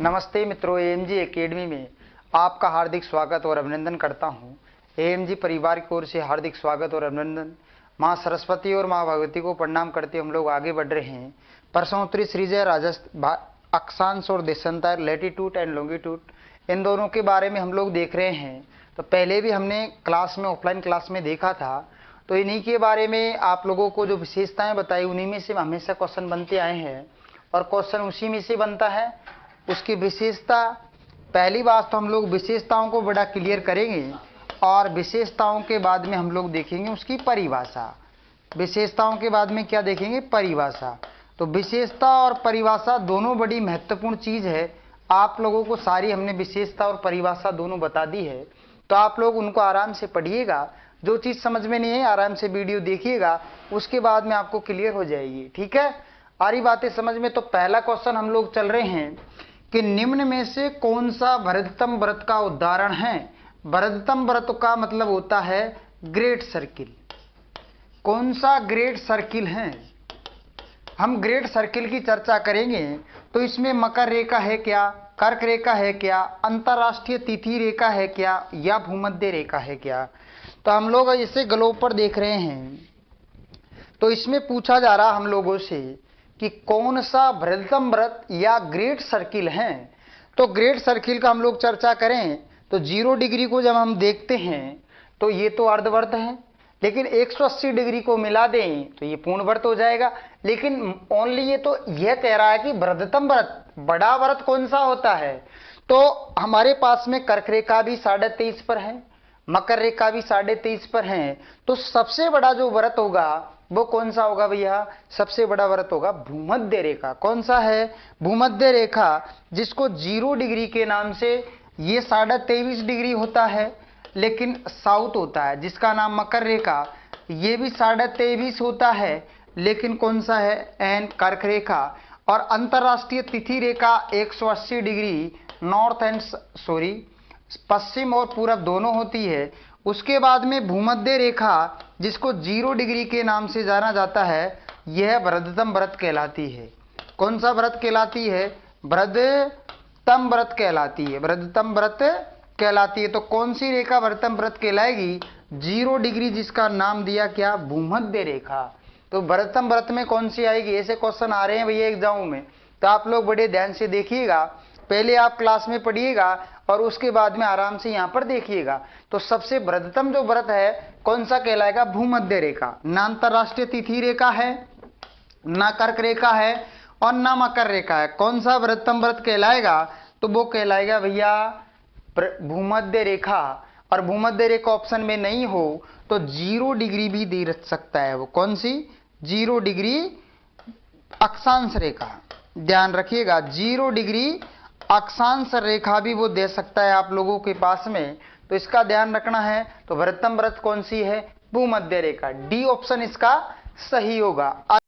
नमस्ते मित्रों, AMG academy में आपका हार्दिक स्वागत और अभिनंदन करता हूं। एएमजी परिवार की ओर से हार्दिक स्वागत और अभिनंदन। मां सरस्वती और मां भगवती को प्रणाम करते हम लोग आगे बढ़ रहे हैं। प्रश्नोत्तरी श्रीजय राजस्थान अक्षांश और देशांतर, लैटिट्यूड एंड लॉन्गिट्यूड, इन दोनों के बारे में हम लोग देख रहे हैं। तो पहले भी हमने क्लास में, ऑफलाइन क्लास में देखा था। तो इन्हीं के बारे में आप लोगों को जो विशेषताएं बताई, उन्हीं में से हमेशा क्वेश्चन बनते आए हैं और क्वेश्चन उसी में से बनता है। उसकी विशेषता, पहली बात तो हम लोग विशेषताओं को बड़ा क्लियर करेंगे और विशेषताओं के बाद में हम लोग देखेंगे उसकी परिभाषा। विशेषताओं के बाद में क्या देखेंगे? परिभाषा। तो विशेषता और परिभाषा दोनों बड़ी महत्वपूर्ण चीज है। आप लोगों को सारी हमने विशेषता और परिभाषा दोनों बता दी है, तो आप लोग उनको आराम से पढ़िएगा। जो चीज समझ में नहीं है आराम से वीडियो देखिएगा, उसके बाद में आपको क्लियर हो जाएगी। ठीक है, आ रही बातें समझ में? तो पहला क्वेश्चन हम लोग चल रहे हैं कि निम्न में से कौन सा वृहत्तम वृत्त का उदाहरण है? वृहत्तम वृत्त का मतलब होता है ग्रेट सर्किल। कौन सा ग्रेट सर्किल है? हम ग्रेट सर्किल की चर्चा करेंगे। तो इसमें मकर रेखा है क्या, कर्क रेखा है क्या, अंतरराष्ट्रीय तिथि रेखा है क्या, या भूमध्य रेखा है क्या? तो हम लोग इसे ग्लोब पर देख रहे हैं। तो इसमें पूछा जा रहा हम लोगों से कि कौन सा वृहत्तम वृत्त या ग्रेट सर्किल है। तो ग्रेट सर्किल का हम लोग चर्चा करें तो 0 डिग्री को जब हम देखते हैं तो ये तो अर्धवृत्त है, लेकिन 180 डिग्री को मिला दें तो ये पूर्ण वृत्त हो जाएगा। लेकिन ओनली ये तो यह कह रहा है कि वृहत्तम वृत्त, बड़ा वृत्त कौन सा होता है? तो हमारे पास में कर्क रेखा भी 23.5 पर है, मकर रेखा भी 23.5 पर है। तो सबसे बड़ा जो वृत्त होगा वो कौन सा होगा भैया? सबसे बड़ा वृत्त होगा भूमध्य रेखा। कौन सा है? भूमध्य रेखा, जिसको 0 डिग्री के नाम से, ये 23.5 डिग्री होता है लेकिन साउथ होता है, जिसका नाम मकर रेखा। ये भी 23.5 होता है लेकिन कौन सा है? एन कर्क रेखा। और अंतरराष्ट्रीय तिथि रेखा 180 डिग्री नॉर्थ एंड पश्चिम और पूरब दोनों होती है। उसके बाद में भूमध्य रेखा, जिसको 0 डिग्री के नाम से जाना जाता है, यह वृहत्तम वृत्त कहलाती है। कौन सा व्रत कहलाती है? वृहत्तम व्रत कहलाती है। वृहत्तम व्रत कहलाती है। तो कौन सी रेखा वृहत्तम व्रत कहलाएगी? 0 डिग्री, जिसका नाम दिया क्या? भूमध्य रेखा। तो वृहत्तम व्रत में कौन सी आएगी? ऐसे क्वेश्चन आ रहे हैं भैया एग्जाम में, तो आप लोग बड़े ध्यान से देखिएगा। पहले आप क्लास में पढ़िएगा और उसके बाद में आराम से यहां पर देखिएगा। तो सबसे वृहत्तम जो व्रत है कौन सा कहलाएगा? भूमध्य रेखा। ना अंतरराष्ट्रीय तिथि रेखा है, ना कर्क रेखा है और ना मकर रेखा है। कौन सा वृहत्तम व्रत कहलाएगा? तो वो कहलाएगा भैया भूमध्य रेखा। और भूमध्य रेखा ऑप्शन में नहीं हो तो 0 डिग्री भी दे सकता है। वो कौन सी? 0 डिग्री अक्षांश रेखा। ध्यान रखिएगा, 0 डिग्री अक्षांश रेखा भी वो दे सकता है आप लोगों के पास में, तो इसका ध्यान रखना है। तो वृहत्तम व्रत कौन सी है? भूमध्य रेखा। डी ऑप्शन इसका सही होगा।